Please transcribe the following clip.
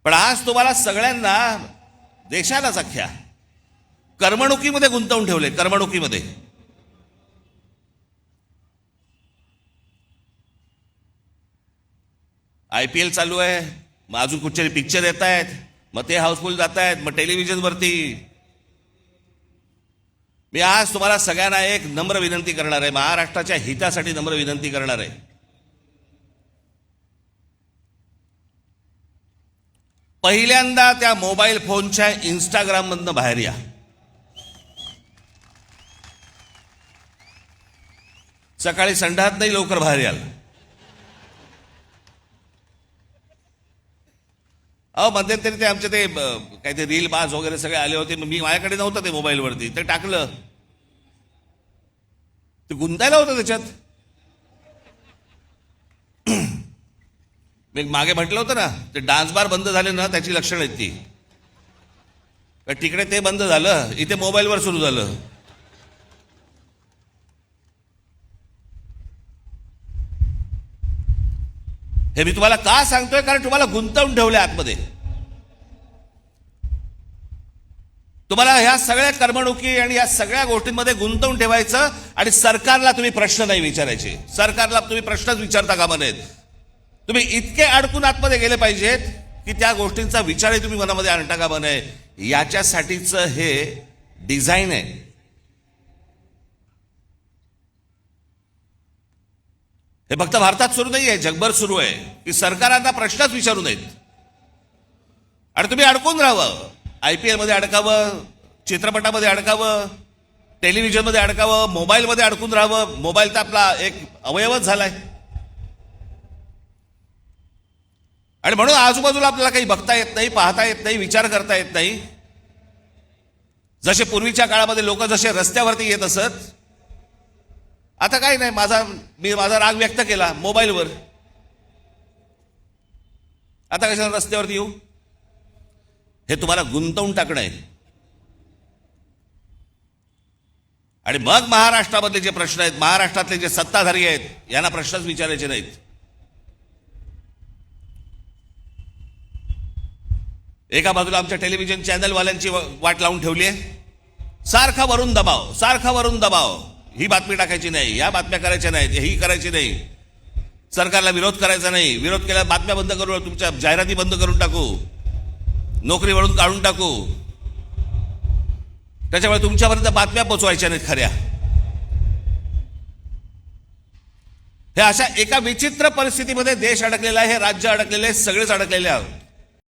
पण आज तुम्हाला सगळ्यांना, देशालाच अख्ख्या करमणुकीमध्ये गुंतवून ठेवले. करमणुकीमध्ये IPL चालू आहे, मग अजून कुठचे पिक्चर येत आहेत, मग ते हाऊसफुल जात आहेत, मग टेलिव्हिजनवरती. मी आज तुम्हाला सगळ्यांना एक नम्र विनंती करणार आहे, महाराष्ट्राच्या हितासाठी नम्र विनंती करणार आहे. पहिल्यांदा त्या मोबाईल फोनच्या इंस्टाग्राममधनं बाहेर या. सकाळी संडास नाही, लवकर बाहेर याल. मध्यंतरी ते आमचे ते काय ते रील बाज वगैरे सगळे आले होते. मी माझ्याकडे नव्हतं ते मोबाईलवरती, ते टाकलं, ते गुंतायला होतं त्याच्यात. मी मागे म्हटलं होतं ना, ते डान्स बार बंद झाले ना, त्याची लक्षणं आहेत ती. तिकडे ते बंद झालं, इथे मोबाईलवर सुरू झालं. हे मी तुम्हाला का सांगतोय, कारण तुम्हाला गुंतवून ठेवले आतमध्ये. तुम्हाला ह्या सगळ्या करमणुकी आणि या सगळ्या गोष्टींमध्ये गुंतवून ठेवायचं, आणि सरकारला तुम्ही प्रश्न नाही विचारायचे. सरकारला तुम्ही प्रश्नच विचारता कामा नयेत. तुम्ही इतके अडकून आतमध्ये गेले पाहिजेत की त्या गोष्टींचा विचारही तुम्ही मनामध्ये आणता कामा नये. याच्यासाठीच हे डिझाईन आहे. हे फक्त भारतात सुरू नाही आहे, जगभर सुरू आहे की सरकारांना प्रश्नच विचारू नयेत आणि तुम्ही अडकून राहावं. IPL मध्ये अडकावं, चित्रपटामध्ये अडकावं, टेलिव्हिजनमध्ये अडकावं, मोबाईलमध्ये अडकून राहावं. मोबाईल तर आपला एक अवयवच झालाय. आणि म्हणून आजूबाजूला आपल्याला काही बघता येत नाही, पाहता येत नाही, विचार करता येत नाही. जसे पूर्वीच्या काळामध्ये लोक जसे रस्त्यावरती येत असत, आता काही नाही. मी माझा राग व्यक्त केला मोबाईलवर, आता कशाला रस्त्यावरती येऊ? हे तुम्हाला गुंतवून टाकणं आहे. आणि मग महाराष्ट्रामधले जे प्रश्न आहेत, महाराष्ट्रातले जे सत्ताधारी आहेत, यांना प्रश्नच विचारायचे नाहीत. एका बाजूला आमच्या टेलिव्हिजन चॅनलवाल्यांची वाट लावून ठेवली आहे. सारखा वरून दबाव, सारखा वरून दबाव. ही बातमी टाकायची नाही, या बातम्या करायच्या नाहीत, ही करायची नाही, सरकारला विरोध करायचा नाही, विरोध केल्या बातम्या बंद करू, तुमच्या जाहिराती बंद करून टाकू, नोकरीवरून काढून टाकू. त्याच्यामुळे तुमच्यापर्यंत बातम्या पोचवायच्या नाहीत खऱ्या. हे अशा एका विचित्र परिस्थितीमध्ये देश अडकलेला आहे, हे राज्य अडकलेले आहे, सगळेच अडकलेले आहोत.